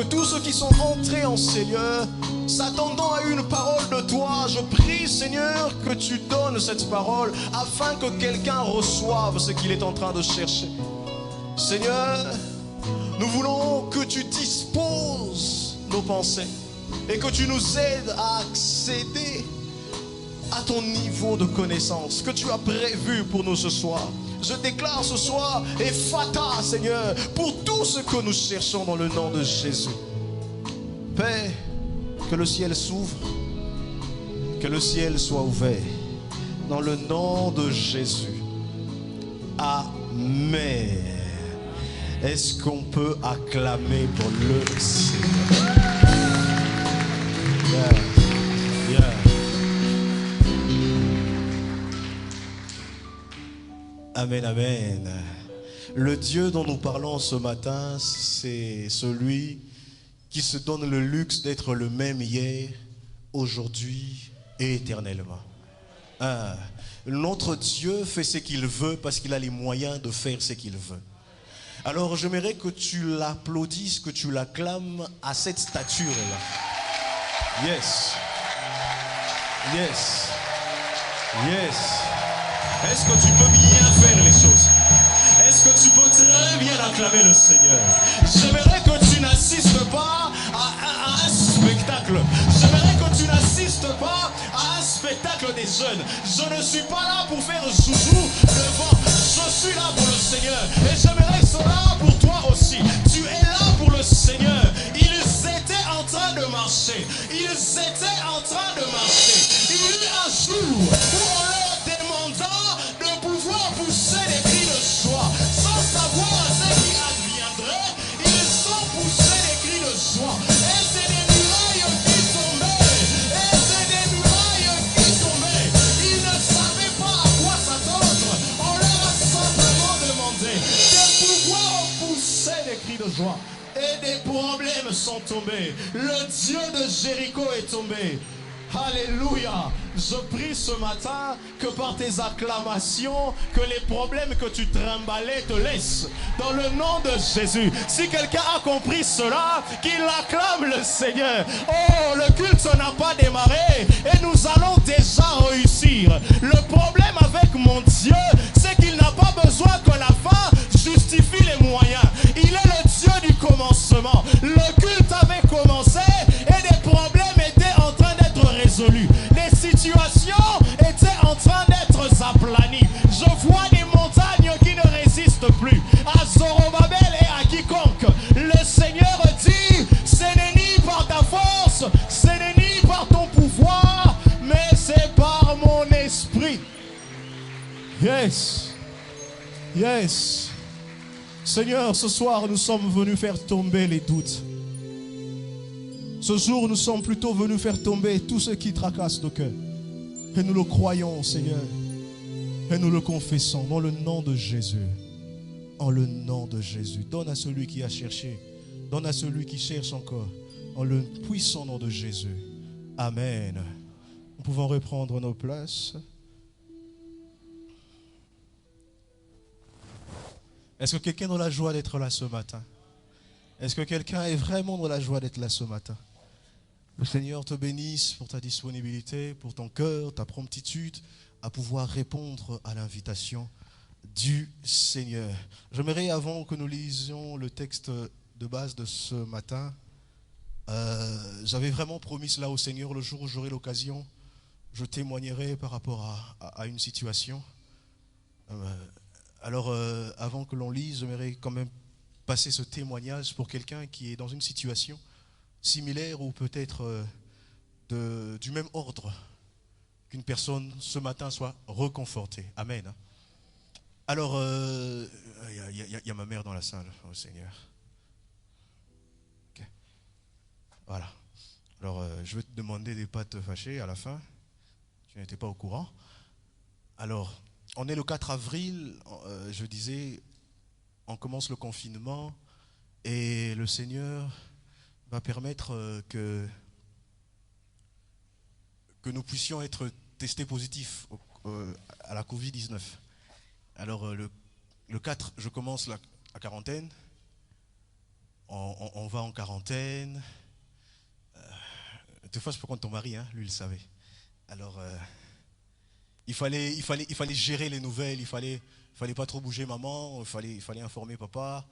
que tous ceux qui sont entrés en ces lieux, s'attendant à une parole de toi, je prie, Seigneur, que tu donnes cette parole afin que quelqu'un reçoive ce qu'il est en train de chercher. Seigneur, nous voulons que tu disposes nos pensées et que tu nous aides à accéder à ton niveau de connaissance que tu as prévu pour nous ce soir. Je déclare ce soir Ephata, Seigneur, pour tout ce que nous cherchons dans le nom de Jésus. Père, que le ciel s'ouvre, que le ciel soit ouvert, dans le nom de Jésus. Amen. Est-ce qu'on peut acclamer pour le Seigneur? Yeah. Yeah. Amen, amen. Le Dieu dont nous parlons ce matin, c'est celui qui se donne le luxe d'être le même hier, aujourd'hui et éternellement. Notre Dieu fait ce qu'il veut parce qu'il a les moyens de faire ce qu'il veut. Alors j'aimerais que tu l'applaudisses, que tu l'acclames à cette stature-là. Yes. Yes. Yes. Est-ce que tu peux bien faire les choses? Est-ce que tu peux très bien acclamer le Seigneur? J'aimerais que tu n'assistes pas à un spectacle. J'aimerais que tu n'assistes pas à un spectacle des jeunes. Je ne suis pas là pour faire joujou devant. Je suis là pour le Seigneur. Et j'aimerais cela pour toi aussi. Tu es là pour le Seigneur. Ils étaient en train de marcher. Ils étaient en train de marcher. Il y eut un jour où on leur demanda de pouvoir pousser des cris de joie. Sans savoir ce qui adviendrait, ils ont poussé des cris de joie. Et c'est des murailles qui tombaient. Et c'est des murailles qui tombaient. Ils ne savaient pas à quoi s'attendre. On leur a simplement demandé de pouvoir pousser des cris de joie. Et des problèmes sont tombés. Le Dieu de Jéricho est tombé. Alléluia. Je prie ce matin que par tes acclamations, que les problèmes que tu trimballais te laissent. Dans le nom de Jésus. Si quelqu'un a compris cela, qu'il acclame le Seigneur. Oh, le culte n'a pas démarré et nous allons déjà réussir. Le problème avec mon Dieu, c'est qu'il n'a pas besoin que la fin justifie les moyens. Il est le Dieu du commencement. Le culte avait commencé et des problèmes étaient en train d'être résolus. Les situations étaient en train d'être aplanies. Je vois des montagnes qui ne résistent plus à Zorobabel et à quiconque. Le Seigneur dit, ce n'est ni par ta force, ce n'est ni par ton pouvoir, mais c'est par mon esprit. Yes. Yes. Seigneur, ce soir, nous sommes venus faire tomber les doutes. Ce jour, nous sommes plutôt venus faire tomber tout ce qui tracasse nos cœurs. Et nous le croyons, Seigneur. Et nous le confessons dans le nom de Jésus. En le nom de Jésus. Donne à celui qui a cherché. Donne à celui qui cherche encore. En le puissant nom de Jésus. Amen. Nous pouvons reprendre nos places. Est-ce que quelqu'un a la joie d'être là ce matin? Est-ce que quelqu'un est vraiment dans la joie d'être là ce matin? Le Seigneur te bénisse pour ta disponibilité, pour ton cœur, ta promptitude à pouvoir répondre à l'invitation du Seigneur. J'aimerais, avant que nous lisions le texte de base de ce matin, j'avais vraiment promis cela au Seigneur. Le jour où j'aurai l'occasion, je témoignerai par rapport à une situation. Alors, avant que l'on lise, j'aimerais quand même passer ce témoignage pour quelqu'un qui est dans une situation similaire ou peut-être du même ordre, qu'une personne ce matin soit reconfortée. Amen. Alors, il y a ma mère dans la salle, oh Seigneur. Okay. Voilà. Alors, je vais te demander de ne pas te fâcher à la fin. Tu n'étais pas au courant. Alors, on est le 4 avril, je disais, on commence le confinement et le Seigneur va permettre que nous puissions être testés positifs à la Covid-19. Alors le 4, je commence la quarantaine. on va en quarantaine. Des fois, je peux prendre ton mari, hein, lui, il le savait. Alors, il fallait gérer les nouvelles, il fallait pas trop bouger maman, il fallait informer papa.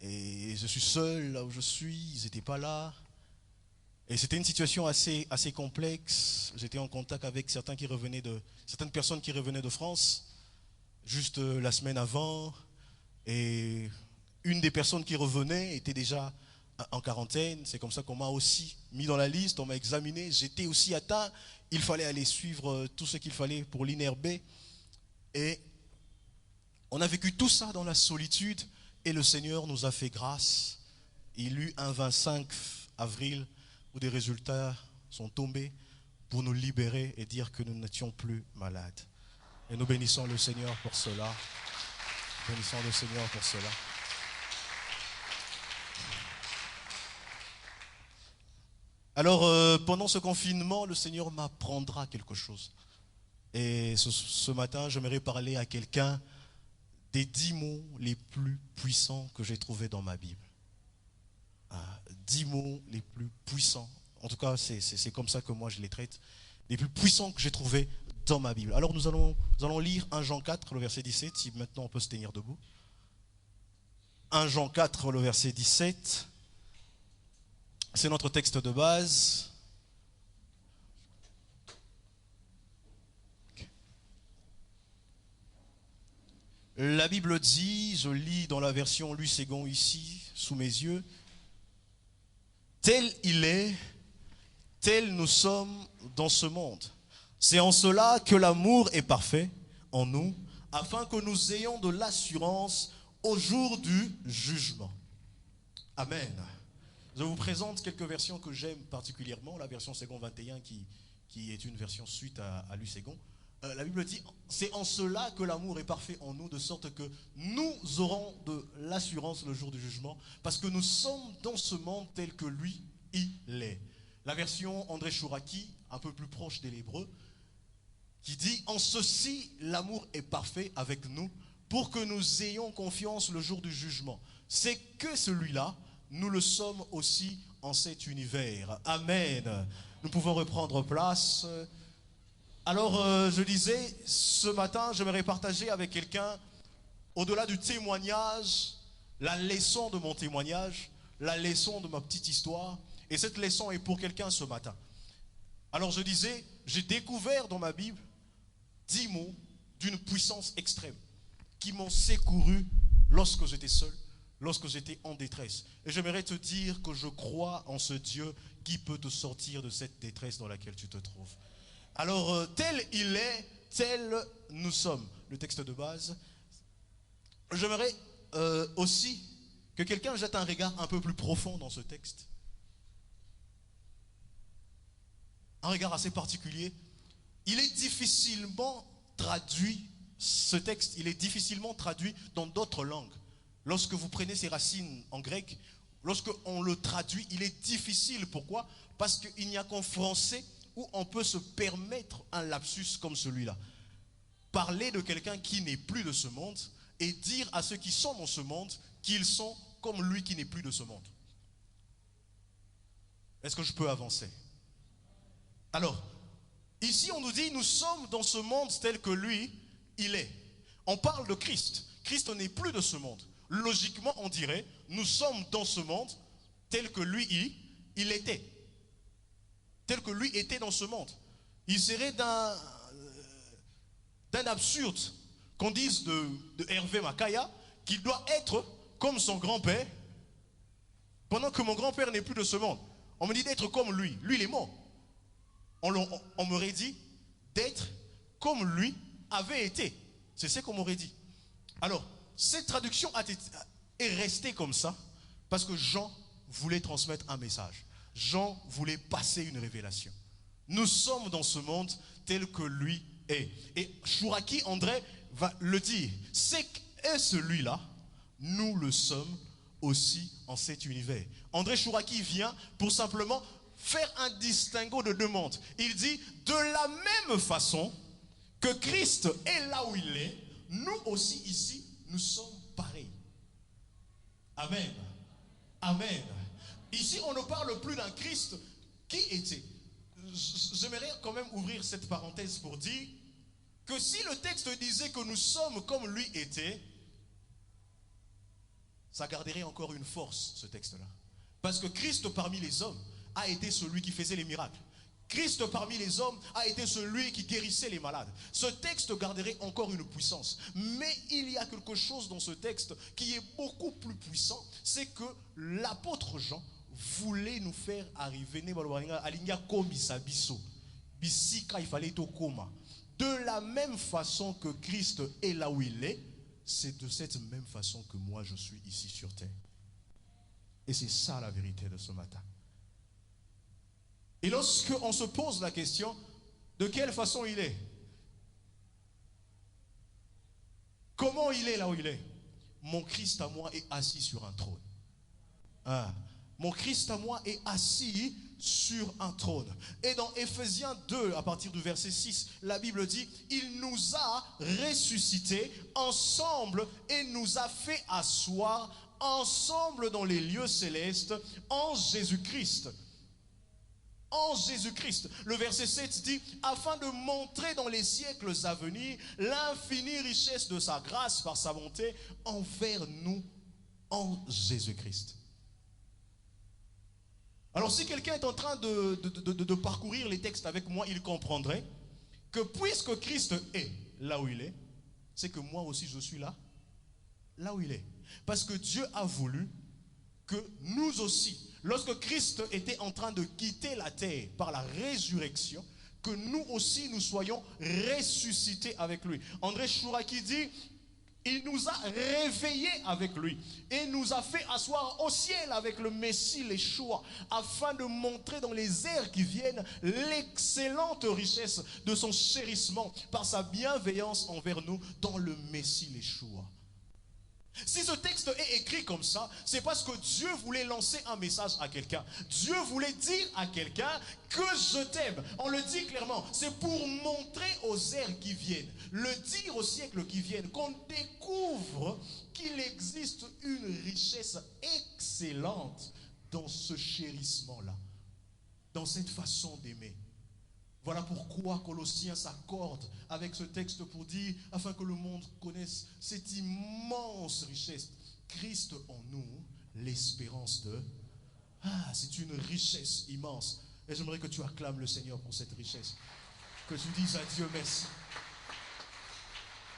Et je suis seul là où je suis, ils n'étaient pas là. Et c'était une situation assez complexe. J'étais en contact avec certaines personnes qui revenaient de France, juste la semaine avant. Et une des personnes qui revenait était déjà en quarantaine. C'est comme ça qu'on m'a aussi mis dans la liste, on m'a examiné. J'étais aussi atteint. Il fallait aller suivre tout ce qu'il fallait pour l'INRB. Et on a vécu tout ça dans la solitude. Et le Seigneur nous a fait grâce. Il y eut un 25 avril où des résultats sont tombés pour nous libérer et dire que nous n'étions plus malades. Et nous bénissons le Seigneur pour cela. Bénissons le Seigneur pour cela. Alors, pendant ce confinement, le Seigneur m'apprendra quelque chose. Et ce matin, j'aimerais parler à quelqu'un des 10 mots les plus puissants que j'ai trouvés dans ma Bible. 10 mots les plus puissants. En tout cas, c'est comme ça que moi je les traite. Les plus puissants que j'ai trouvés dans ma Bible. Alors nous allons lire 1 Jean 4, le verset 17, si maintenant on peut se tenir debout. 1 Jean 4, le verset 17. C'est notre texte de base. La Bible dit, je lis dans la version Louis Ségon ici, sous mes yeux, « Tel il est, tel nous sommes dans ce monde. C'est en cela que l'amour est parfait en nous, afin que nous ayons de l'assurance au jour du jugement. » Amen. Je vous présente quelques versions que j'aime particulièrement, la version Ségon 21 qui est une version suite à Louis Ségon. La Bible dit, c'est en cela que l'amour est parfait en nous, de sorte que nous aurons de l'assurance le jour du jugement, parce que nous sommes dans ce monde tel que lui, il est. La version André Chouraki, un peu plus proche de l'hébreu, qui dit, en ceci, l'amour est parfait avec nous, pour que nous ayons confiance le jour du jugement. C'est que celui-là, nous le sommes aussi en cet univers. Amen. Nous pouvons reprendre place. Alors, je disais, ce matin, j'aimerais partager avec quelqu'un, au-delà du témoignage, la leçon de mon témoignage, la leçon de ma petite histoire. Et cette leçon est pour quelqu'un ce matin. Alors, je disais, j'ai découvert dans ma Bible 10 mots d'une puissance extrême qui m'ont secouru lorsque j'étais seul, lorsque j'étais en détresse. Et j'aimerais te dire que je crois en ce Dieu qui peut te sortir de cette détresse dans laquelle tu te trouves. Alors, tel il est, tel nous sommes. Le texte de base. J'aimerais aussi que quelqu'un jette un regard un peu plus profond dans ce texte. Un regard assez particulier. Il est difficilement traduit, ce texte, il est difficilement traduit dans d'autres langues. Lorsque vous prenez ses racines en grec, lorsque on le traduit, il est difficile. Pourquoi? Parce qu'il n'y a qu'en français où on peut se permettre un lapsus comme celui-là. Parler de quelqu'un qui n'est plus de ce monde et dire à ceux qui sont dans ce monde qu'ils sont comme lui qui n'est plus de ce monde. Est-ce que je peux avancer? Alors, ici on nous dit nous sommes dans ce monde tel que lui, il est. On parle de Christ. Christ n'est plus de ce monde. Logiquement, on dirait nous sommes dans ce monde tel que lui, il était. Tel que lui était dans ce monde. Il serait d'un absurde qu'on dise de Hervé Makaya qu'il doit être comme son grand-père pendant que mon grand-père n'est plus de ce monde. On me dit d'être comme lui. Lui, il est mort. On m'aurait dit d'être comme lui avait été. C'est ce qu'on m'aurait dit. Alors, cette traduction est restée comme ça parce que Jean voulait transmettre un message. Jean voulait passer une révélation. Nous sommes dans ce monde tel que lui est. Et Chouraki, André, va le dire. C'est celui-là, nous le sommes aussi en cet univers. André Chouraki vient pour simplement faire un distinguo de deux mondes. Il dit, de la même façon que Christ est là où il est, nous aussi ici, nous sommes pareils. Amen. Amen. Ici, on ne parle plus d'un Christ qui était. J'aimerais quand même ouvrir cette parenthèse pour dire que si le texte disait que nous sommes comme lui était, ça garderait encore une force, ce texte-là. Parce que Christ parmi les hommes a été celui qui faisait les miracles. Christ parmi les hommes a été celui qui guérissait les malades. Ce texte garderait encore une puissance. Mais il y a quelque chose dans ce texte qui est beaucoup plus puissant. C'est que l'apôtre Jean voulait nous faire arriver de la même façon que Christ est là où il est. C'est de cette même façon que moi je suis ici sur terre. Et c'est ça la vérité de ce matin. Et lorsqu'on se pose la question, de quelle façon il est? Comment il est là où il est? Mon Christ à moi est assis sur un trône. Ah. Mon Christ à moi est assis sur un trône. Et dans Éphésiens 2, à partir du verset 6, la Bible dit, il nous a ressuscités ensemble et nous a fait asseoir ensemble dans les lieux célestes en Jésus-Christ. En Jésus-Christ. Le verset 7 dit, afin de montrer dans les siècles à venir l'infinie richesse de sa grâce par sa bonté envers nous en Jésus-Christ. Alors si quelqu'un est en train de parcourir les textes avec moi, il comprendrait que puisque Christ est là où il est, c'est que moi aussi je suis là où il est. Parce que Dieu a voulu que nous aussi, lorsque Christ était en train de quitter la terre par la résurrection, que nous aussi nous soyons ressuscités avec lui. André Chouraki dit, il nous a réveillés avec lui et nous a fait asseoir au ciel avec le Messie, les choix, afin de montrer dans les airs qui viennent l'excellente richesse de son chérissement par sa bienveillance envers nous dans le Messie, les choix. Si ce texte est écrit comme ça, c'est parce que Dieu voulait lancer un message à quelqu'un. Dieu voulait dire à quelqu'un que je t'aime. On le dit clairement. C'est pour montrer aux ères qui viennent, le dire aux siècles qui viennent, qu'on découvre qu'il existe une richesse excellente dans ce chérissement-là, dans cette façon d'aimer. Voilà pourquoi Colossiens s'accorde avec ce texte pour dire, afin que le monde connaisse cette immense richesse. Christ en nous, l'espérance de... Ah, c'est une richesse immense. Et j'aimerais que tu acclames le Seigneur pour cette richesse. Que tu dises à Dieu merci.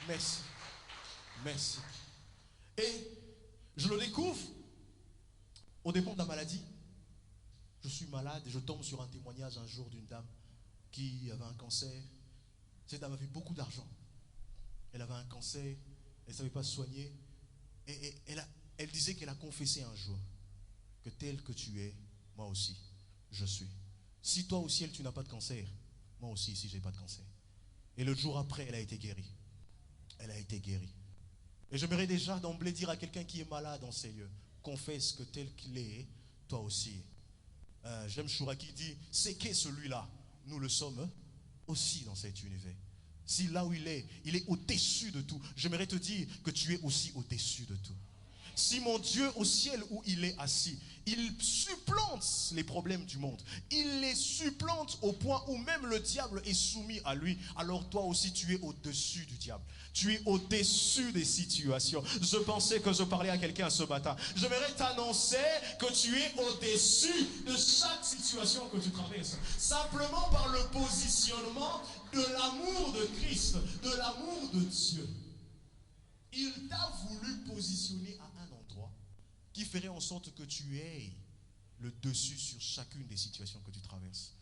Merci. Merci. Et je le découvre au dépend de la maladie. Je suis malade et je tombe sur un témoignage un jour d'une dame qui avait un cancer. Cette dame avait beaucoup d'argent. Elle avait un cancer, elle ne savait pas se soigner. Et elle disait qu'elle a confessé un jour que tel que tu es, moi aussi, je suis. Si toi au ciel tu n'as pas de cancer, moi aussi ici je n'ai pas de cancer. Et le jour après, elle a été guérie. Elle a été guérie. Et j'aimerais déjà d'emblée dire à quelqu'un qui est malade dans ces lieux, confesse que tel qu'il est, toi aussi. J'aime Choura qui dit, c'est qu'est celui-là. Nous le sommes aussi dans cet univers. Si là où il est au-dessus de tout, j'aimerais te dire que tu es aussi au-dessus de tout. Si mon Dieu au ciel où il est assis, il supplante les problèmes du monde, il les supplante au point où même le diable est soumis à lui, alors toi aussi tu es au-dessus du diable. Tu es au-dessus des situations. Je pensais que je parlais à quelqu'un ce matin. J'aimerais t'annoncer que tu es au-dessus de chaque situation que tu traverses. Simplement par le positionnement de l'amour de Christ, de l'amour de Dieu. Il t'a voulu positionner à un endroit qui ferait en sorte que tu aies le dessus sur chacune des situations que tu traverses.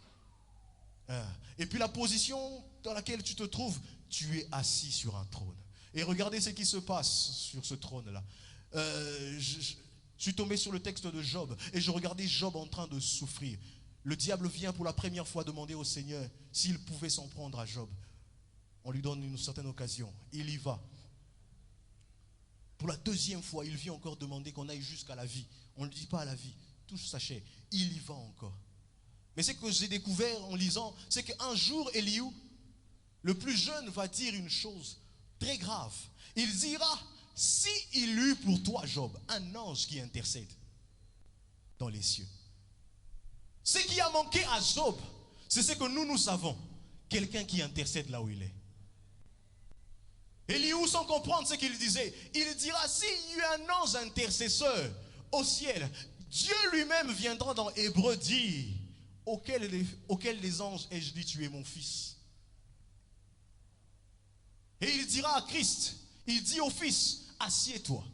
Et puis la position dans laquelle tu te trouves, tu es assis sur un trône. Et regardez ce qui se passe sur ce trône-là. Je suis tombé sur le texte de Job et je regardais Job en train de souffrir. Le diable vient pour la première fois demander au Seigneur s'il pouvait s'en prendre à Job. On lui donne une certaine occasion. Il y va. Pour la deuxième fois, il vient encore demander qu'on aille jusqu'à la vie. On ne le dit pas à la vie, touche sa chair. Il y va encore. Mais ce que j'ai découvert en lisant, c'est qu'un jour, Eliou, le plus jeune, va dire une chose très grave. Il dira, si il eut pour toi, Job, un ange qui intercède. dans les cieux. Ce qui a manqué à Job, c'est ce que nous avons. Quelqu'un qui intercède là où il est. Élihu, sans comprendre ce qu'il disait, il dira, s'il y a un ange intercesseur au ciel, Dieu lui-même viendra dans Hébreu dire, auquel des anges ai-je dit, tu es mon fils. Et il dira à Christ, il dit au Fils, assieds-toi,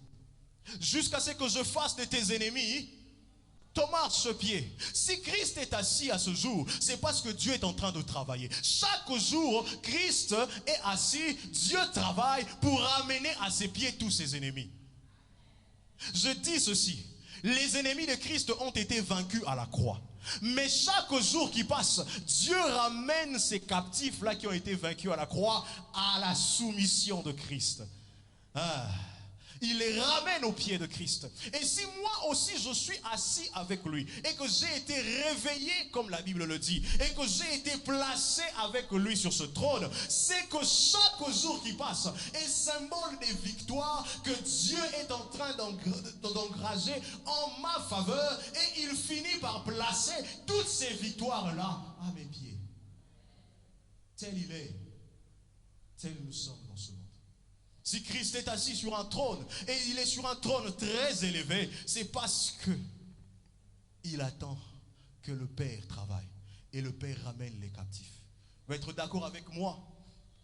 jusqu'à ce que je fasse de tes ennemis ton marchepied. Si Christ est assis à ce jour, c'est parce que Dieu est en train de travailler. Chaque jour, Christ est assis, Dieu travaille pour ramener à ses pieds tous ses ennemis. Je dis ceci, les ennemis de Christ ont été vaincus à la croix. Mais chaque jour qui passe, Dieu ramène ces captifs-là qui ont été vaincus à la croix à la soumission de Christ. Il les ramène aux pieds de Christ. Et si moi aussi je suis assis avec lui et que j'ai été réveillé comme la Bible le dit et que j'ai été placé avec lui sur ce trône, c'est que chaque jour qui passe est symbole des victoires que Dieu est en train d'engranger en ma faveur et il finit par placer toutes ces victoires-là à mes pieds. Tel il est, tel nous sommes dans ce monde. Si Christ est assis sur un trône, et il est sur un trône très élevé, c'est parce que il attend que le Père travaille. Et le Père ramène les captifs. Vous allez être d'accord avec moi,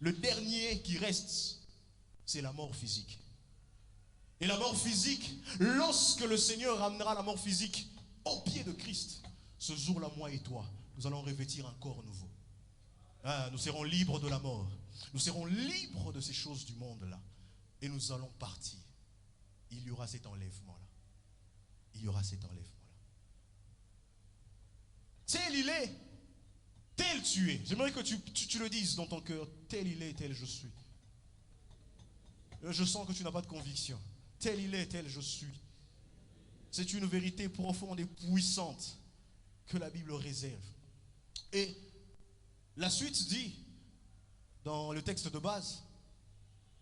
le dernier qui reste, c'est la mort physique. Et la mort physique, lorsque le Seigneur ramènera la mort physique au pied de Christ, ce jour-là, moi et toi, nous allons revêtir un corps nouveau. Nous serons libres de la mort. Nous serons libres de ces choses du monde-là. Et nous allons partir. Il y aura cet enlèvement-là. Il y aura cet enlèvement-là. Tel il est, tel tu es. J'aimerais que tu le dises dans ton cœur. Tel il est, tel je suis. Je sens que tu n'as pas de conviction. Tel il est, tel je suis. C'est une vérité profonde et puissante que la Bible réserve. Et la suite dit, dans le texte de base,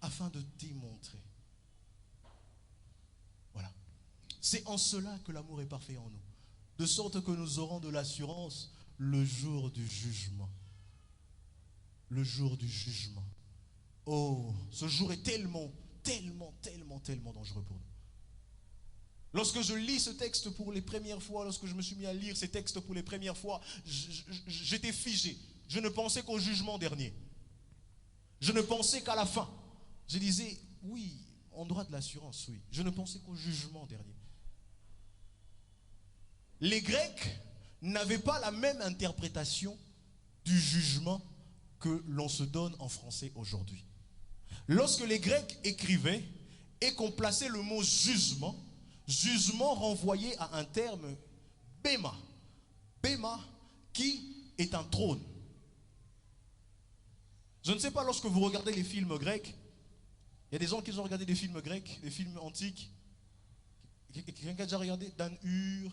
afin de démontrer. Voilà. C'est en cela que l'amour est parfait en nous. De sorte que nous aurons de l'assurance le jour du jugement. Le jour du jugement. Oh, ce jour est tellement dangereux pour nous. Lorsque je lis ce texte pour les premières fois, lorsque je me suis mis à lire ces textes pour les premières fois, j'étais figé. Je ne pensais qu'au jugement dernier. Je ne pensais qu'à la fin. Je disais, oui, on doit de l'assurance, oui. Je ne pensais qu'au jugement dernier. Les Grecs n'avaient pas la même interprétation du jugement que l'on se donne en français aujourd'hui. Lorsque les Grecs écrivaient et qu'on plaçait le mot jugement, jugement renvoyait à un terme bema. Bema qui est un trône. Je ne sais pas, lorsque vous regardez les films grecs, il y a des gens qui ont regardé des films grecs, des films antiques. Quelqu'un qui a déjà regardé Dan Hur,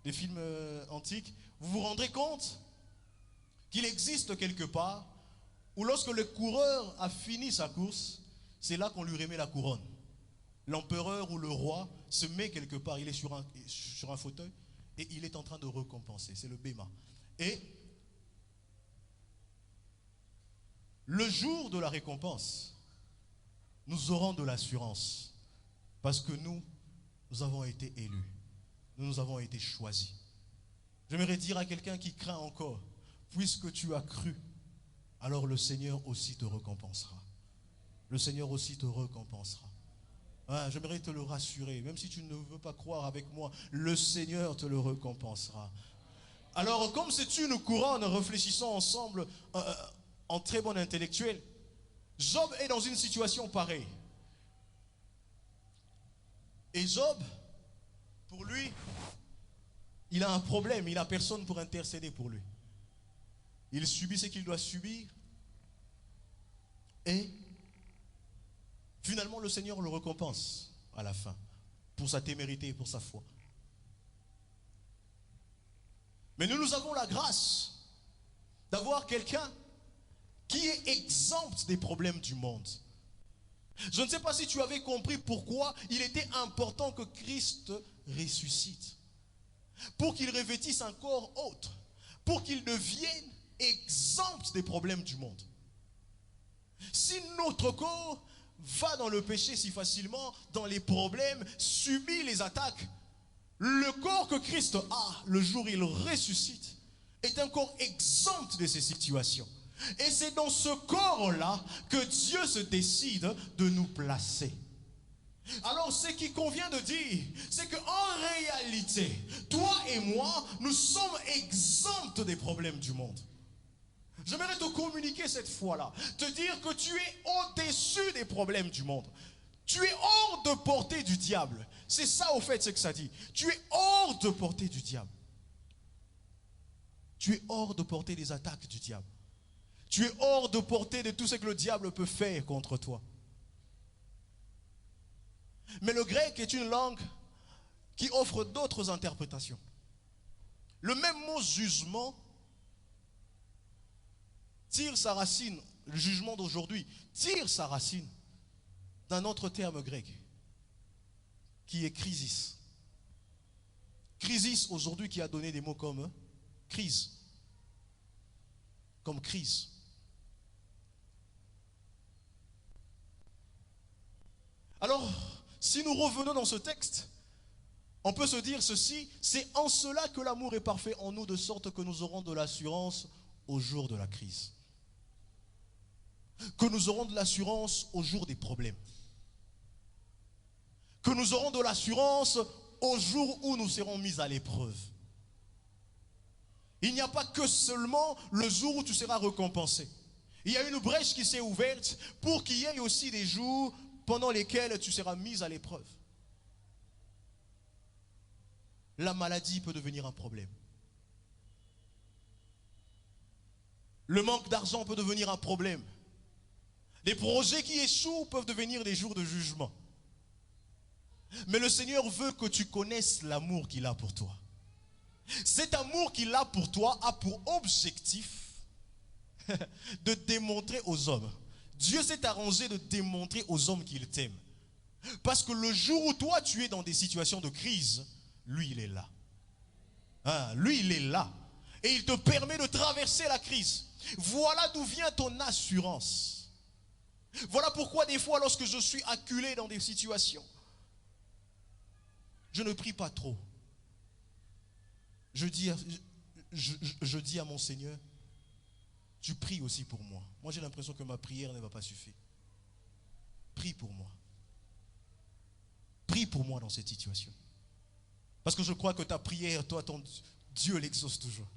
des films antiques. Vous vous rendrez compte qu'il existe quelque part où lorsque le coureur a fini sa course, c'est là qu'on lui remet la couronne. L'empereur ou le roi se met quelque part, il est sur un fauteuil et il est en train de récompenser. C'est le Béma. Et le jour de la récompense, nous aurons de l'assurance parce que nous avons été élus. Nous avons été choisis. J'aimerais dire à quelqu'un qui craint encore, puisque tu as cru, alors le Seigneur aussi te récompensera. Le Seigneur aussi te récompensera. J'aimerais te le rassurer, même si tu ne veux pas croire avec moi, le Seigneur te le récompensera. Alors, comme c'est une couronne, réfléchissons ensemble en très bon intellectuel. Job est dans une situation pareille. Et Job, pour lui, il a un problème, il n'a personne pour intercéder pour lui. Il subit ce qu'il doit subir. Et finalement, le Seigneur le récompense à la fin pour sa témérité et pour sa foi. Mais nous avons la grâce d'avoir quelqu'un qui est exempt des problèmes du monde. Je ne sais pas si tu avais compris pourquoi il était important que Christ ressuscite. pour qu'il revêtisse un corps autre, pour qu'il devienne exempt des problèmes du monde. Si notre corps va dans le péché si facilement, dans les problèmes, subit les attaques, le corps que Christ a, le jour où il ressuscite, est un corps exempt de ces situations. Et c'est dans ce corps-là que Dieu se décide de nous placer. Alors ce qui convient de dire, c'est qu'en réalité, toi et moi, nous sommes exempts des problèmes du monde. J'aimerais te communiquer cette fois-là, te dire que tu es au-dessus des problèmes du monde. Tu es hors de portée du diable. C'est ça au fait ce que ça dit. Tu es hors de portée du diable. Tu es hors de portée des attaques du diable. Tu es hors de portée de tout ce que le diable peut faire contre toi. Mais le grec est une langue qui offre d'autres interprétations. Le même mot jugement tire sa racine, le jugement d'aujourd'hui, tire sa racine d'un autre terme grec qui est crisis. Crisis aujourd'hui qui a donné des mots comme crise. Comme crise. Alors, si nous revenons dans ce texte, on peut se dire ceci, c'est en cela que l'amour est parfait en nous, de sorte que nous aurons de l'assurance au jour de la crise. Que nous aurons de l'assurance au jour des problèmes. Que nous aurons de l'assurance au jour où nous serons mis à l'épreuve. Il n'y a pas que seulement le jour où tu seras récompensé. Il y a une brèche qui s'est ouverte pour qu'il y ait aussi des jours pendant lesquels tu seras mis à l'épreuve. La maladie peut devenir un problème. Le manque d'argent peut devenir un problème. Les projets qui échouent peuvent devenir des jours de jugement. Mais le Seigneur veut que tu connaisses l'amour qu'il a pour toi. Cet amour qu'il a pour toi a pour objectif de démontrer aux hommes. Dieu s'est arrangé de démontrer aux hommes qu'il t'aime. Parce que le jour où toi tu es dans des situations de crise, lui il est là. Lui il est là. Et il te permet de traverser la crise. Voilà d'où vient ton assurance. Voilà pourquoi des fois lorsque je suis acculé dans des situations, je ne prie pas trop. Je dis à mon Seigneur, tu pries aussi pour moi. Moi j'ai l'impression que ma prière ne va pas suffire. Prie pour moi. Prie pour moi dans cette situation. Parce que je crois que ta prière, toi, ton Dieu l'exauce toujours.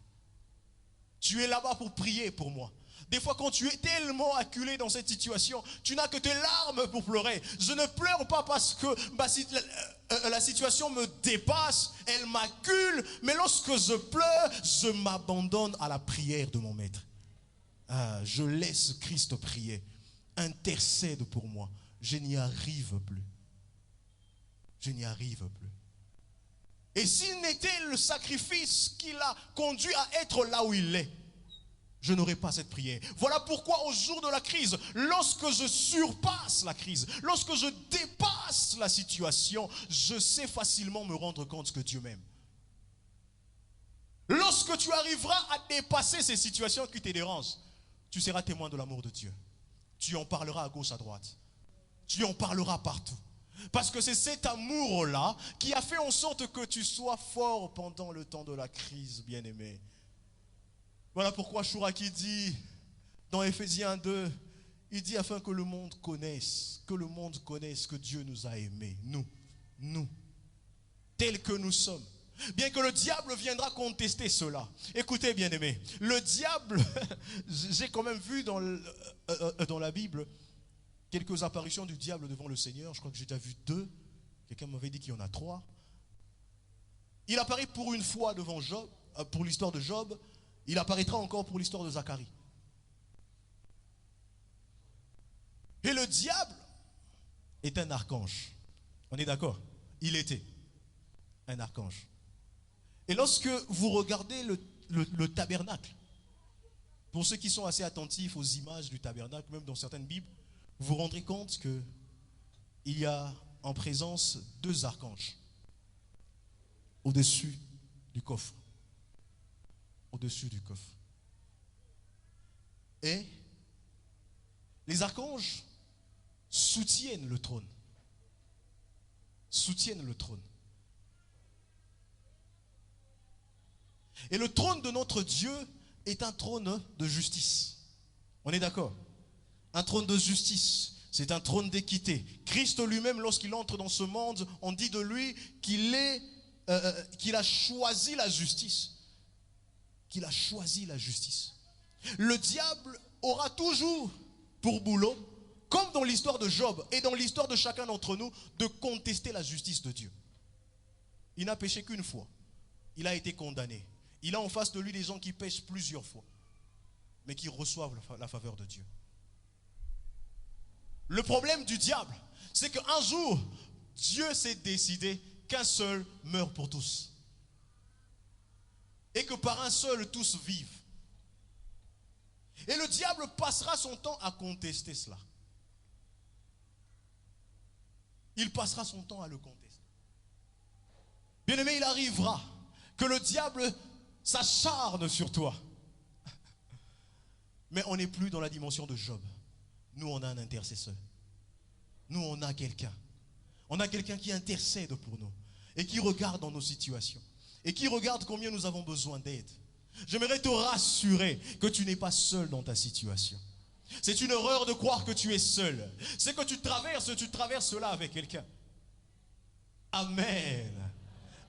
Tu es là-bas pour prier pour moi. Des fois quand tu es tellement acculé dans cette situation, tu n'as que tes larmes pour pleurer. Je ne pleure pas parce que la situation me dépasse, elle m'accule. Mais lorsque je pleure, je m'abandonne à la prière de mon maître. Je laisse Christ prier. Intercède pour moi. Je n'y arrive plus. Je n'y arrive plus. Et s'il n'était le sacrifice qui l'a conduit à être là où il est, je n'aurais pas cette prière. Voilà pourquoi au jour de la crise, lorsque je surpasse la crise, lorsque je dépasse la situation, je sais facilement me rendre compte que Dieu m'aime. Lorsque tu arriveras à dépasser ces situations qui te dérangent, tu seras témoin de l'amour de Dieu. Tu en parleras à gauche, à droite. Tu en parleras partout. Parce que c'est cet amour-là qui a fait en sorte que tu sois fort pendant le temps de la crise, bien-aimé. Voilà pourquoi Chouraki dit dans Éphésiens 2, il dit afin que le monde connaisse que Dieu nous a aimés, nous, tels que nous sommes. Bien que le diable viendra contester cela. Écoutez bien aimé, le diable, j'ai quand même vu dans la Bible quelques apparitions du diable devant le Seigneur. Je crois que j'ai déjà vu 2. Quelqu'un m'avait dit qu'il y en a 3. Il apparaît pour une fois devant Job, pour l'histoire de Job. Il apparaîtra encore pour l'histoire de Zacharie. Et le diable est un archange. On est d'accord? Il était un archange. Et lorsque vous regardez le tabernacle, pour ceux qui sont assez attentifs aux images du tabernacle, même dans certaines Bibles, vous vous rendrez compte qu'il y a en présence 2 archanges au-dessus du coffre. Au-dessus du coffre. Et les archanges soutiennent le trône. Soutiennent le trône. Et le trône de notre Dieu est un trône de justice. On est d'accord? Un trône de justice. C'est un trône d'équité. Christ lui-même, lorsqu'il entre dans ce monde, on dit de lui qu'il a choisi la justice. Qu'il a choisi la justice. Le diable aura toujours pour boulot, comme dans l'histoire de Job et dans l'histoire de chacun d'entre nous, de contester la justice de Dieu. Il n'a péché qu'une fois. Il a été condamné. Il a en face de lui des gens qui pêchent plusieurs fois, mais qui reçoivent la faveur de Dieu. Le problème du diable, c'est qu'un jour, Dieu s'est décidé qu'un seul meurt pour tous. Et que par un seul, tous vivent. Et le diable passera son temps à contester cela. Il passera son temps à le contester. Bien-aimé, il arrivera que le diable s'acharne sur toi. Mais on n'est plus dans la dimension de Job. Nous, on a un intercesseur. Nous, on a quelqu'un. On a quelqu'un qui intercède pour nous et qui regarde dans nos situations et qui regarde combien nous avons besoin d'aide. J'aimerais te rassurer que tu n'es pas seul dans ta situation. C'est une erreur de croire que tu es seul. C'est que tu traverses cela avec quelqu'un. Amen.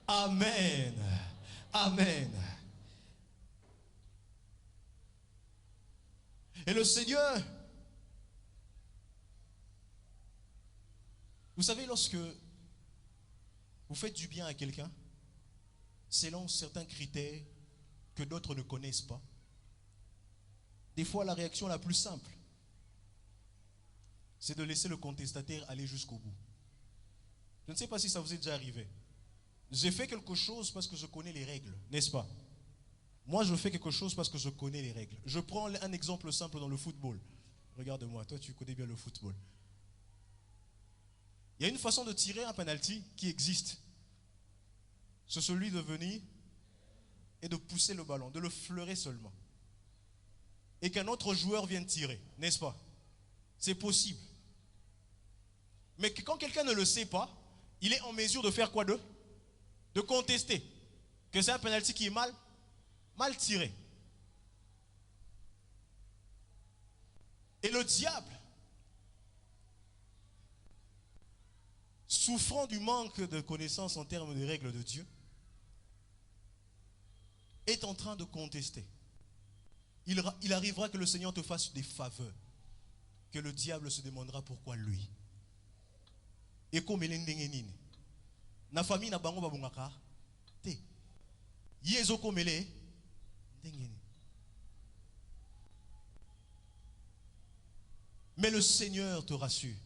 Amen. Amen. Et le Seigneur, vous savez, lorsque vous faites du bien à quelqu'un, selon certains critères que d'autres ne connaissent pas, des fois la réaction la plus simple, c'est de laisser le contestataire aller jusqu'au bout. Je ne sais pas si ça vous est déjà arrivé. J'ai fait quelque chose parce que je connais les règles, n'est-ce pas? Moi, je fais quelque chose parce que je connais les règles. Je prends un exemple simple dans le football. Regarde-moi, toi, tu connais bien le football. Il y a une façon de tirer un penalty qui existe. C'est celui de venir et de pousser le ballon, de le fleurer seulement. Et qu'un autre joueur vienne tirer, n'est-ce pas? C'est possible. Mais quand quelqu'un ne le sait pas, il est en mesure de faire quoi d'eux? De contester que c'est un penalty qui est mal tiré. Et le diable, souffrant du manque de connaissances en termes de règles de Dieu, est en train de contester. Il arrivera que le Seigneur te fasse des faveurs, que le diable se demandera pourquoi lui. Et comme il est na famille na bango babungaka te yezo komele ndengeni. Mais le Seigneur te rassure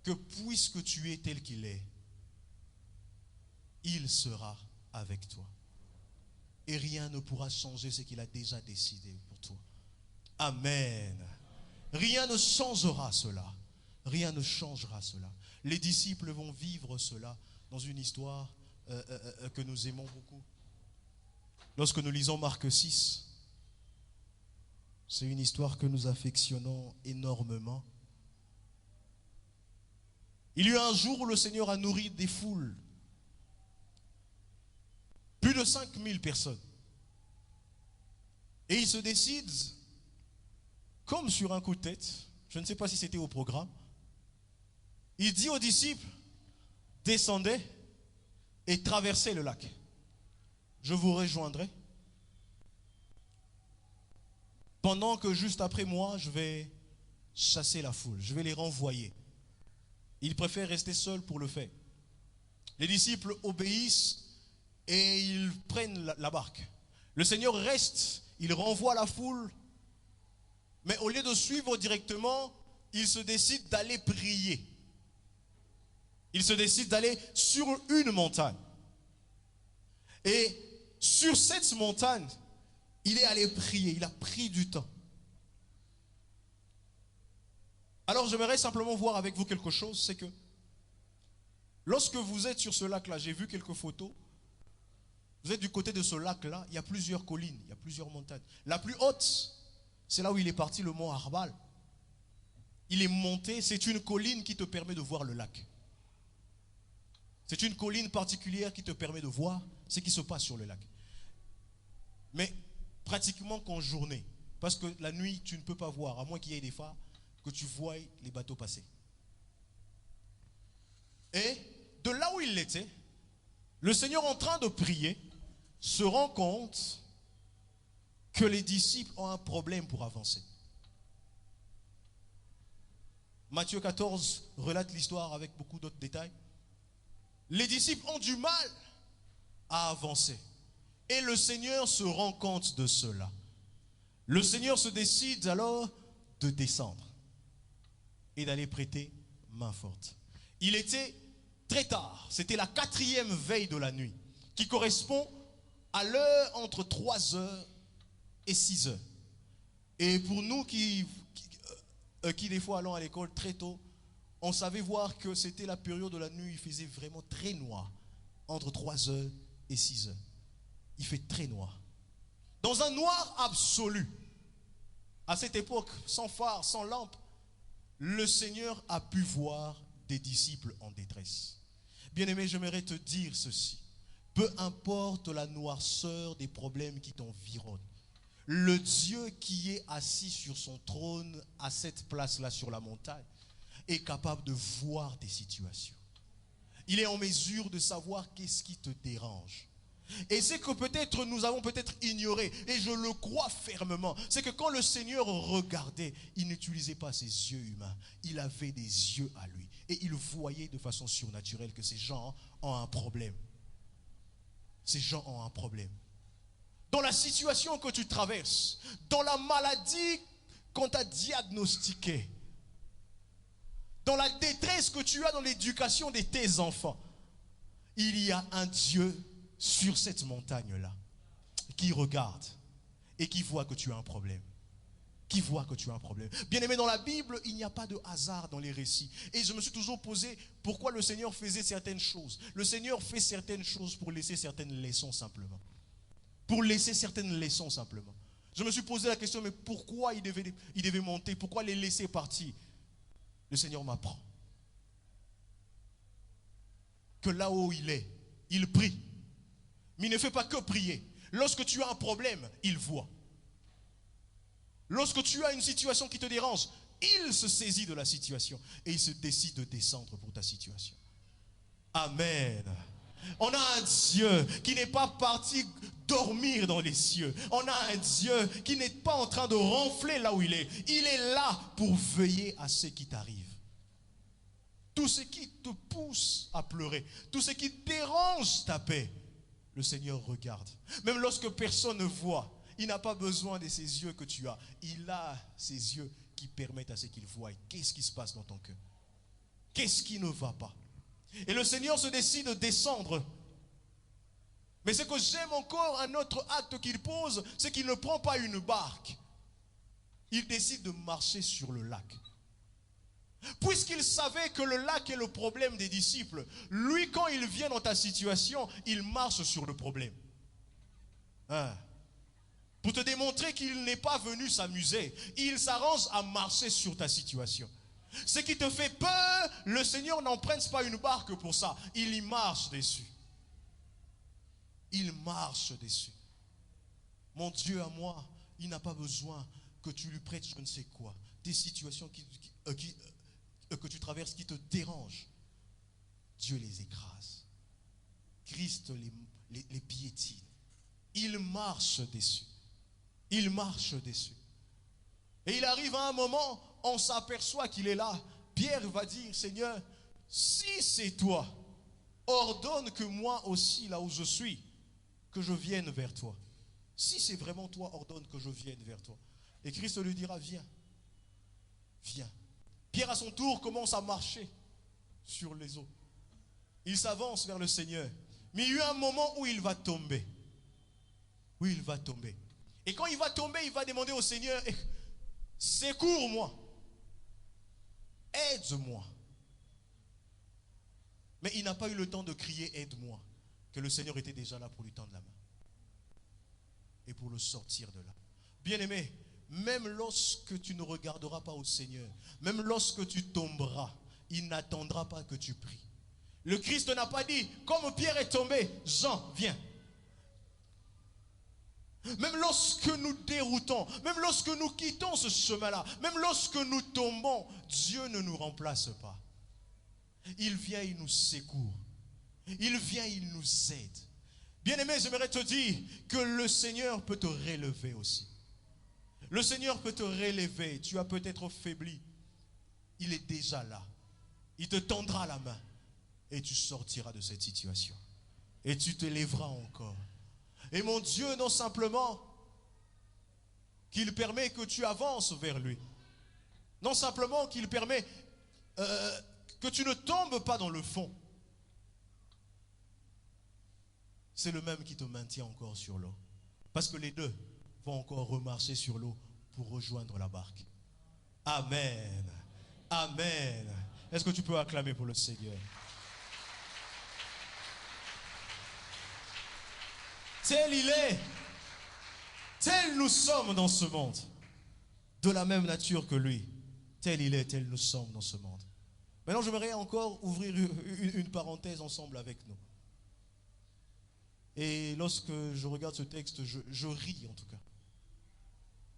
que puisque tu es tel qu'il est, il sera avec toi. Et rien ne pourra changer ce qu'il a déjà décidé pour toi. Amen. Rien ne changera cela. Rien ne changera cela. Les disciples vont vivre cela dans une histoire que nous aimons beaucoup. Lorsque nous lisons Marc 6, c'est une histoire que nous affectionnons énormément. Il y a eu un jour où le Seigneur a nourri des foules. Plus de 5000 personnes. Et il se décide, comme sur un coup de tête, je ne sais pas si c'était au programme, il dit aux disciples, descendez et traversez le lac. Je vous rejoindrai. Pendant que juste après moi, je vais chasser la foule, je vais les renvoyer. Il préfère rester seul pour le faire. Les disciples obéissent et ils prennent la barque. Le Seigneur reste, il renvoie la foule, mais au lieu de suivre directement, il se décide d'aller prier. Il se décide d'aller sur une montagne. Et sur cette montagne, il est allé prier, il a pris du temps. Alors j'aimerais simplement voir avec vous quelque chose, c'est que lorsque vous êtes sur ce lac-là, j'ai vu quelques photos, Vous êtes du côté de ce lac-là, il y a plusieurs collines, il y a plusieurs montagnes. La plus haute, c'est là où il est parti, le mont Arbal. Il est monté, c'est une colline qui te permet de voir le lac. C'est une colline particulière qui te permet de voir ce qui se passe sur le lac. Mais pratiquement qu'en journée. Parce que la nuit, tu ne peux pas voir, à moins qu'il y ait des phares, que tu voies les bateaux passer. Et de là où il était, le Seigneur en train de prier se rend compte que les disciples ont un problème pour avancer. Matthieu 14 relate l'histoire avec beaucoup d'autres détails. Les disciples ont du mal à avancer. Et le Seigneur se rend compte de cela. Le Seigneur se décide alors de descendre et d'aller prêter main forte. Il était très tard, c'était la 4e veille de la nuit, qui correspond à l'heure entre 3 heures et 6 heures. Et pour nous qui des fois allons à l'école très tôt, on savait voir que c'était la période de la nuit, il faisait vraiment très noir, entre 3 heures et 6 heures. Il fait très noir. Dans un noir absolu, à cette époque, sans phare, sans lampe, le Seigneur a pu voir des disciples en détresse. Bien-aimé, j'aimerais te dire ceci. Peu importe la noirceur des problèmes qui t'environnent, le Dieu qui est assis sur son trône à cette place-là sur la montagne est capable de voir tes situations. Il est en mesure de savoir qu'est-ce qui te dérange. Et c'est que peut-être nous avons peut-être ignoré, et je le crois fermement, c'est que quand le Seigneur regardait, il n'utilisait pas ses yeux humains, il avait des yeux à lui. Et il voyait de façon surnaturelle que ces gens ont un problème. Ces gens ont un problème. Dans la situation que tu traverses, dans la maladie qu'on t'a diagnostiquée, dans la détresse que tu as dans l'éducation de tes enfants, il y a un Dieu sur cette montagne-là qui regarde et qui voit que tu as un problème. Qui voit que tu as un problème. Bien aimé, dans la Bible, il n'y a pas de hasard dans les récits. Et je me suis toujours posé pourquoi le Seigneur faisait certaines choses. Le Seigneur fait certaines choses pour laisser certaines leçons simplement. Pour laisser certaines leçons simplement. Je me suis posé la question, mais pourquoi il devait monter? Pourquoi les laisser partir? Le Seigneur m'apprend que là où il est, il prie. Mais il ne fait pas que prier. Lorsque tu as un problème, il voit. Lorsque tu as une situation qui te dérange, il se saisit de la situation et il se décide de descendre pour ta situation. Amen. On a un Dieu qui n'est pas parti dormir dans les cieux. On a un Dieu qui n'est pas en train de ronfler là où il est. Il est là pour veiller à ce qui t'arrive. Tout ce qui te pousse à pleurer, tout ce qui dérange ta paix, le Seigneur regarde. Même lorsque personne ne voit, il n'a pas besoin de ces yeux que tu as. Il a ces yeux qui permettent à ce qu'il voie. Qu'est-ce qui se passe dans ton cœur? Qu'est-ce qui ne va pas? Et le Seigneur se décide de descendre. Mais ce que j'aime encore, un autre acte qu'il pose, c'est qu'il ne prend pas une barque. Il décide de marcher sur le lac. Puisqu'il savait que le lac est le problème des disciples, lui, quand il vient dans ta situation, il marche sur le problème. Pour te démontrer qu'il n'est pas venu s'amuser, il s'arrange à marcher sur ta situation. Ce qui te fait peur, le Seigneur n'emprunte pas une barque pour ça. Il y marche dessus. Il marche dessus. Mon Dieu à moi, il n'a pas besoin que tu lui prêtes je ne sais quoi. Des situations que tu traverses qui te dérangent. Dieu les écrase. Christ les piétine. Il marche dessus. Il marche dessus. Et il arrive à un moment, on s'aperçoit qu'il est là. Pierre va dire, Seigneur, si c'est toi, ordonne que moi aussi, là où je suis, que je vienne vers toi. Si c'est vraiment toi, ordonne que je vienne vers toi. Et Christ lui dira, viens. Viens. Pierre à son tour commence à marcher sur les eaux. Il s'avance vers le Seigneur. Mais il y a eu un moment où il va tomber. Où il va tomber. Et quand il va tomber, il va demander au Seigneur, secours-moi. Aide-moi. Mais il n'a pas eu le temps de crier, aide-moi. que le Seigneur était déjà là pour lui tendre la main et pour le sortir de là. Bien-aimé, même lorsque tu ne regarderas pas au Seigneur, même lorsque tu tomberas, il n'attendra pas que tu pries. Le Christ n'a pas dit, comme Pierre est tombé, Jean, viens. Même lorsque nous déroutons, même lorsque nous quittons ce chemin-là, même lorsque nous tombons, Dieu ne nous remplace pas. Il vient, il nous secourt. Il vient, il nous aide. Bien-aimé, j'aimerais te dire que le Seigneur peut te relever aussi. Le Seigneur peut te relever. Tu as peut-être faibli. Il est déjà là. Il te tendra la main. Et tu sortiras de cette situation. Et tu te lèveras encore. Et mon Dieu, non simplement qu'il permet que tu avances vers lui. Non simplement qu'il permet que tu ne tombes pas dans le fond. C'est le même qui te maintient encore sur l'eau. Parce que les deux vont encore remarcher sur l'eau pour rejoindre la barque. Amen. Amen. Est-ce que tu peux acclamer pour le Seigneur? Tel il est, tel nous sommes dans ce monde, de la même nature que lui. Tel il est, tel nous sommes dans ce monde. Maintenant, j'aimerais encore ouvrir une parenthèse ensemble avec nous. Et lorsque je regarde ce texte, je ris en tout cas.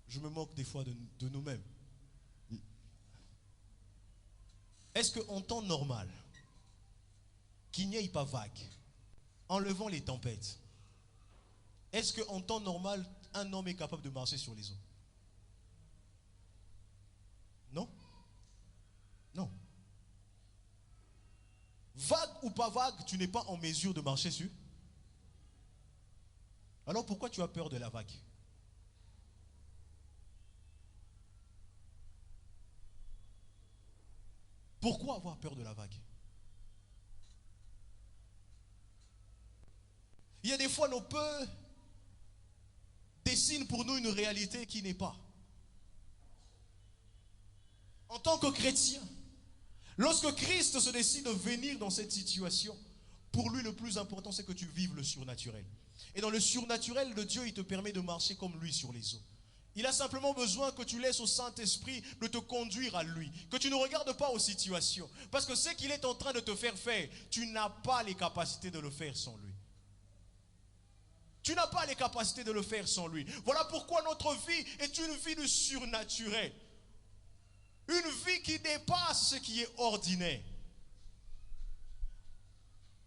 Je me moque des fois de nous-mêmes. Est-ce qu'en temps normal, qu'il n'y ait pas vague, enlevant les tempêtes, est-ce qu'en temps normal, un homme est capable de marcher sur les eaux? Non? Non. Vague ou pas vague, tu n'es pas en mesure de marcher sur. Alors pourquoi tu as peur de la vague? Pourquoi avoir peur de la vague? Il y a des fois nos peurs dessinent pour nous une réalité qui n'est pas. En tant que chrétien, lorsque Christ se décide de venir dans cette situation, pour lui le plus important c'est que tu vives le surnaturel. Et dans le surnaturel de Dieu, il te permet de marcher comme lui sur les eaux. Il a simplement besoin que tu laisses au Saint-Esprit de te conduire à lui. Que tu ne regardes pas aux situations. Parce que ce qu'il est en train de te faire faire, tu n'as pas les capacités de le faire sans lui. Tu n'as pas les capacités de le faire sans lui. Voilà pourquoi notre vie est une vie de surnaturel. Une vie qui dépasse ce qui est ordinaire.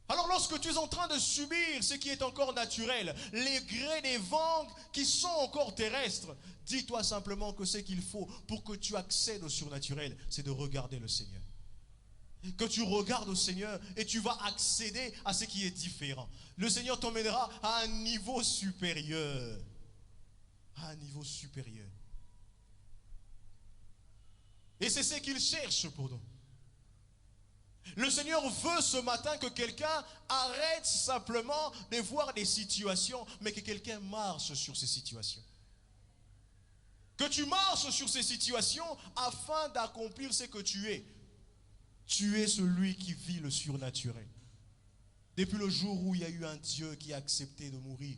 Alors lorsque tu es en train de subir ce qui est encore naturel, les grés des vents qui sont encore terrestres, dis-toi simplement que ce qu'il faut pour que tu accèdes au surnaturel, c'est de regarder le Seigneur. Que tu regardes au Seigneur et tu vas accéder à ce qui est différent. Le Seigneur t'emmènera à un niveau supérieur. À un niveau supérieur. Et c'est ce qu'il cherche pour nous. Le Seigneur veut ce matin que quelqu'un arrête simplement de voir des situations, mais que quelqu'un marche sur ces situations. Que tu marches sur ces situations afin d'accomplir ce que tu es. Tu es celui qui vit le surnaturel. Depuis le jour où il y a eu un Dieu qui a accepté de mourir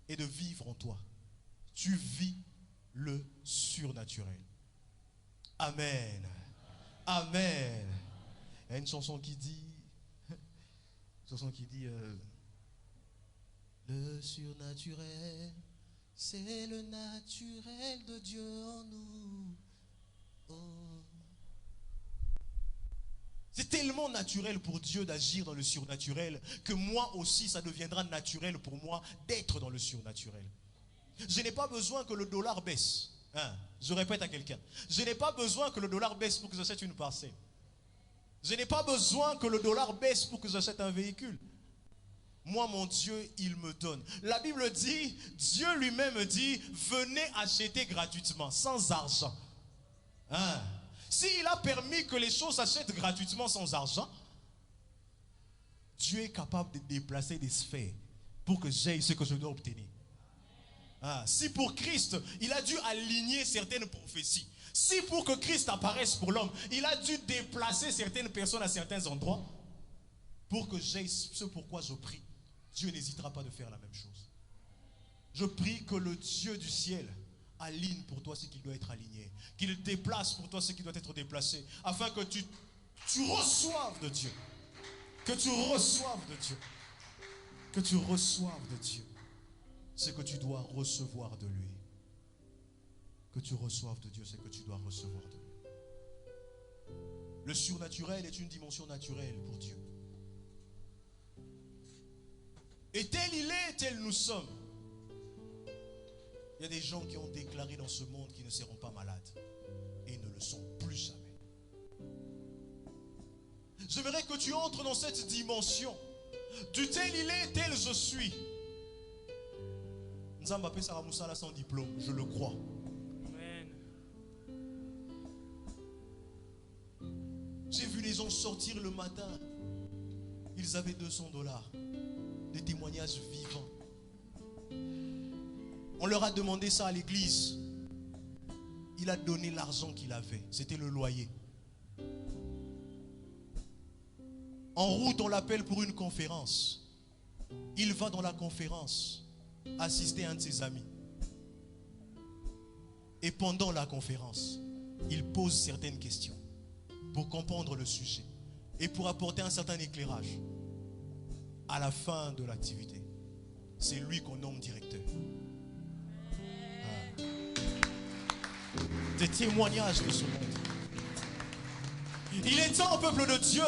et de vivre en toi, tu vis le surnaturel. Amen. Amen. Il y a une chanson qui dit, le surnaturel, c'est le naturel de Dieu en nous. Oh. C'est tellement naturel pour Dieu d'agir dans le surnaturel que moi aussi ça deviendra naturel pour moi d'être dans le surnaturel. Je n'ai pas besoin que le dollar baisse. Je répète à quelqu'un, je n'ai pas besoin que le dollar baisse pour que j'achète une parcelle. Je n'ai pas besoin que le dollar baisse pour que j'achète un véhicule. Moi, mon Dieu, il me donne. La Bible dit, Dieu lui-même dit, venez acheter gratuitement, sans argent. S'il a permis que les choses s'achètent gratuitement sans argent, Dieu est capable de déplacer des sphères pour que j'aie ce que je dois obtenir. Si pour Christ, il a dû aligner certaines prophéties. Si pour que Christ apparaisse pour l'homme, il a dû déplacer certaines personnes à certains endroits pour que j'aie ce pourquoi je prie. Dieu n'hésitera pas de faire la même chose. Je prie que le Dieu du ciel aligne pour toi ce qui doit être aligné, qu'il déplace pour toi ce qui doit être déplacé, afin que tu reçoives de Dieu. Que tu reçoives de Dieu. Que tu reçoives de Dieu ce que tu dois recevoir de lui. Que tu reçoives de Dieu ce que tu dois recevoir de lui. Le surnaturel est une dimension naturelle pour Dieu. Et tel il est, tel nous sommes. Il y a des gens qui ont déclaré dans ce monde qu'ils ne seront pas malades. Et ne le sont plus jamais. J'aimerais que tu entres dans cette dimension. Du tel il est, tel je suis. Nzamba Pesara Moussala sans diplôme, je le crois. Amen. J'ai vu les gens sortir le matin. Ils avaient $200. Des témoignages vivants. On leur a demandé ça à l'église. Il a donné l'argent qu'il avait. C'était le loyer. En route, on l'appelle pour une conférence. Il va dans la conférence, assister à un de ses amis. Et pendant la conférence, il pose certaines questions pour comprendre le sujet et pour apporter un certain éclairage. À la fin de l'activité, c'est lui qu'on nomme directeur. Des témoignages de ce monde. Il est temps, peuple de Dieu,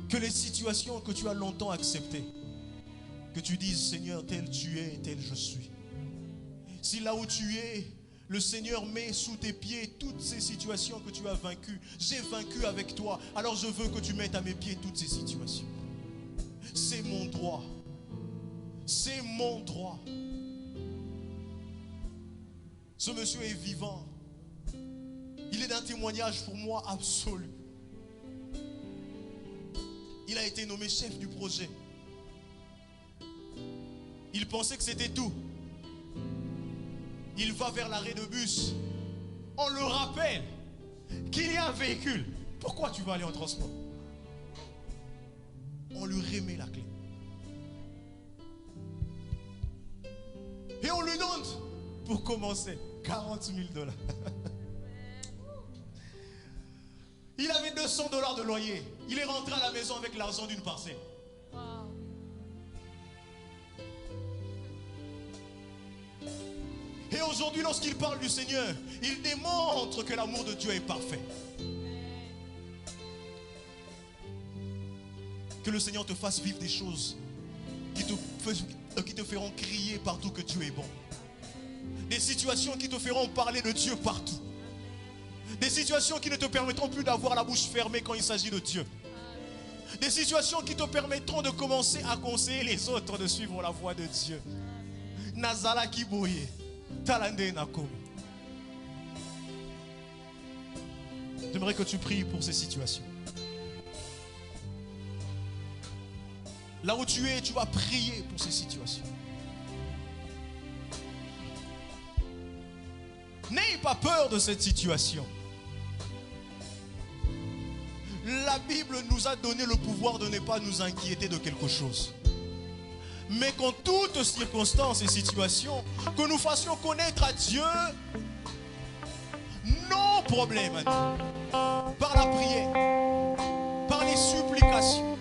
que les situations que tu as longtemps acceptées, que tu dises, Seigneur, tel tu es, tel je suis. Si là où tu es, le Seigneur met sous tes pieds toutes ces situations que tu as vaincues. J'ai vaincu avec toi, alors je veux que tu mettes à mes pieds toutes ces situations. C'est mon droit. C'est mon droit. Ce monsieur est vivant. Il est d'un témoignage pour moi absolu. Il a été nommé chef du projet. Il pensait que c'était tout. Il va vers l'arrêt de bus. On le rappelle qu'il y a un véhicule. Pourquoi tu vas aller en transport? On lui remet la clé. Et on lui donne, pour commencer, $40,000. Il avait $200 de loyer. Il est rentré à la maison avec l'argent d'une parcelle. Et aujourd'hui, lorsqu'il parle du Seigneur, il démontre que l'amour de Dieu est parfait. Que le Seigneur te fasse vivre des choses qui te feront crier partout que Dieu est bon. Des situations qui te feront parler de Dieu partout. Des situations qui ne te permettront plus d'avoir la bouche fermée quand il s'agit de Dieu. Des situations qui te permettront de commencer à conseiller les autres de suivre la voie de Dieu. Nazala Kiboye, Talande Nakomi. J'aimerais que tu pries pour ces situations. Là où tu es, tu vas prier pour ces situations. N'ayez pas peur de cette situation. La Bible nous a donné le pouvoir de ne pas nous inquiéter de quelque chose. Mais qu'en toutes circonstances et situations, que nous fassions connaître à Dieu nos problèmes à nous. Par la prière, par les supplications,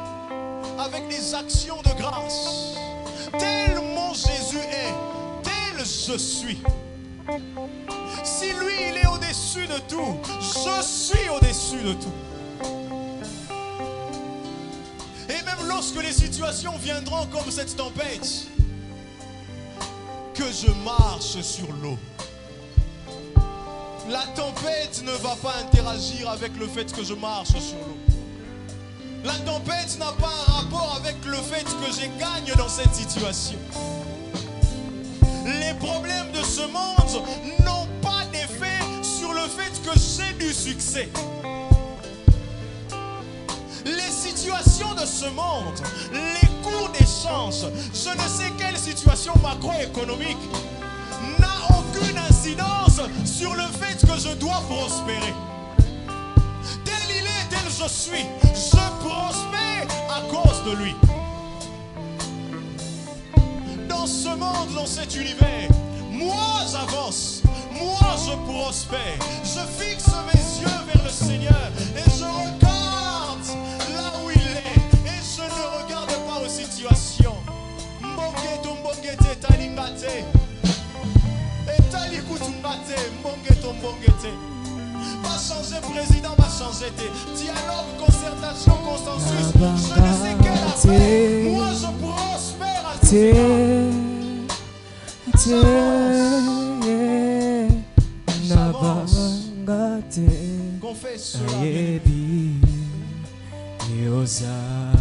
avec des actions de grâce. Tel mon Jésus est, tel je suis. Si lui il est au-dessus de tout, je suis au-dessus de tout. Et même lorsque les situations viendront comme cette tempête, que je marche sur l'eau. La tempête ne va pas interagir avec le fait que je marche sur l'eau. La tempête n'a pas un rapport avec le fait que je gagne dans cette situation. Les problèmes de ce monde n'ont pas d'effet sur le fait que j'ai du succès. Les situations de ce monde, les cours d'échange, je ne sais quelle situation macroéconomique, n'a aucune incidence sur le fait que je dois prospérer. Tel il est, tel je suis, je prospère à cause de lui. dans ce monde, dans cet univers, moi j'avance, moi je prospère. Je fixe mes yeux vers le Seigneur et je regarde là où il est et je ne regarde pas aux situations. Mbongeto mbongete talingate et talikutumbate mbongeto mbongete. Pas changer président, pas changer dialogue, concertation, consensus. Je ne sais quelle affaire. Moi je prospère à j'avance. Confesse cela.